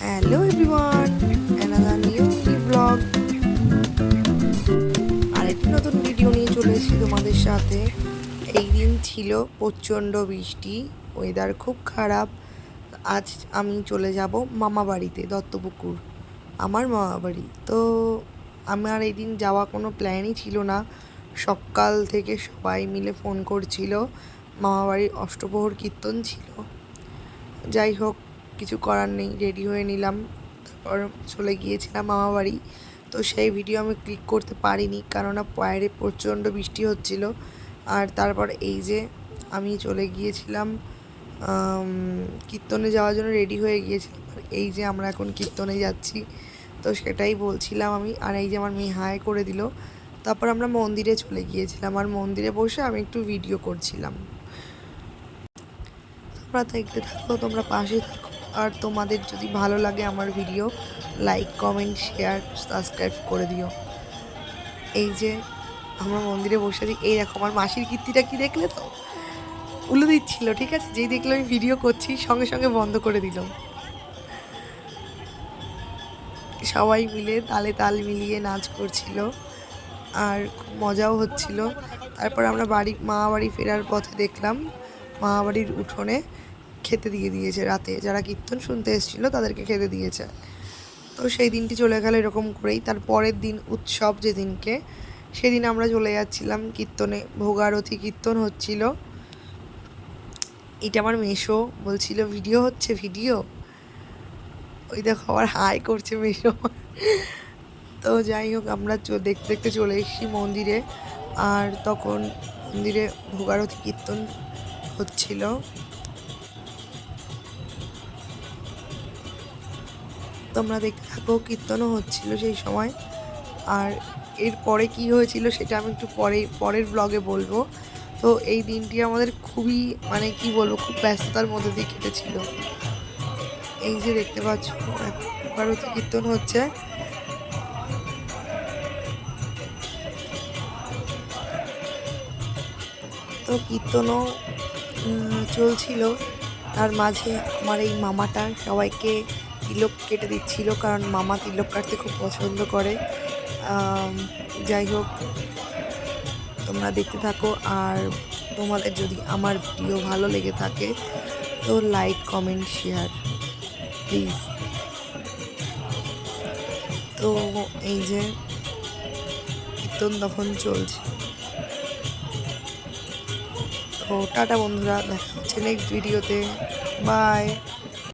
Hello everyone, another new blog আরেকটি নতুন video নিয়ে চলে এসেছি তোমাদের সাথে। এই দিন ছিল প্রচণ্ড বৃষ্টি, ওয়েদার খুব খারাপ। আজ আমি চলে যাব মামা বাড়িতে, দত্তপুকুর আমার মামা বাড়ি। তো আমার এই দিন যাওয়া কোনো প্ল্যানই ছিল না। সকাল থেকে সবাই মিলে ফোন করছিল, মামা বাড়ির অষ্টপ্রহর কীর্তন ছিল। যাই হোক, কিছু করার নেই, রেডি হয়ে নিলাম, তারপর চলে গিয়েছিলাম মামা বাড়ি। তো সেই ভিডিও আমি ক্লিক করতে পারিনি, কেননা বাইরে প্রচণ্ড বৃষ্টি হচ্ছিল। আর তারপর এই যে আমি চলে গিয়েছিলাম কীর্তনে যাওয়ার জন্য, রেডি হয়ে গিয়েছিলাম। আর এই যে আমরা এখন কীর্তনে যাচ্ছি, তো সেটাই বলছিলাম আমি। আর এই যে আমার মেয়ে হাই করে দিল। তারপর আমরা মন্দিরে চলে গিয়েছিলাম, আর মন্দিরে বসে আমি একটু ভিডিও করছিলাম। তোমরা দেখতে থাকো, তোমরা পাশে থাকো। আর তোমাদের যদি ভালো লাগে আমার video, like comment share subscribe করে দিও। এই যে আমরা মন্দিরে বসে আছি, এই দেখো আমার মাসির কীর্তিটা কি দেখলে তো, উলু দিচ্ছিল, ঠিক আছে। যেই দেখলো আমি ভিডিও করছি, সঙ্গে সঙ্গে বন্ধ করে দিল। সবাই মিলে তালে তাল মিলিয়ে নাচ করছিল, আর খুব মজাও হচ্ছিল। তারপর আমরা মামা বাড়ি ফেরার পথে দেখলাম মামা বাড়ির উঠোনে খেতে দিয়ে দিয়েছে, রাতে যারা কীর্তন শুনতে এসেছিলো তাদেরকে খেতে দিয়েছে। তো সেই দিনটি চলে গেল এরকম করেই। তার পরের দিন উৎসব যেদিনকে, সেদিন আমরা চলে যাচ্ছিলাম কীর্তনে, ভোগারতি কীর্তন হচ্ছিল। এটা আমার মেশো বলছিল ভিডিও হচ্ছে, ভিডিও। ওই দেখো আবার হাই করছে মেশো। তো যাই হোক, আমরা দেখতে দেখতে চলে এসেছি মন্দিরে। আর তখন মন্দিরে ভোগারতি কীর্তন হচ্ছিল। তোমরা দেখতে থাকো, কীর্তনও হচ্ছিল সেই সময়। আর এরপরে কি হয়েছিল সেটা আমি একটু পরের ব্লগে বলবো। তো এই দিনটি আমাদের খুবই, মানে কি বলবো, খুব ব্যস্ততার মধ্যে দিয়ে কেটেছিল। এই যে দেখতে পাচ্ছ ভোগারতি কীর্তন হচ্ছে। তো কীর্তনও চলছিল, তার মাঝে আমার এই মামাটা সবাইকে তিলক কেটে দিচ্ছিল, কারণ মামা তিলক কাটতে খুব পছন্দ করে। যাই হোক, তোমরা দেখতে থাকো। আর তোমাদের যদি আমার ভিডিও ভালো লেগে থাকে তো লাইক কমেন্ট শেয়ার প্লিজ। তো এই যে কীর্তন তখন চলছে। তো টাটা বন্ধুরা, দেখা হচ্ছে নেক্সট ভিডিওতে। বাই।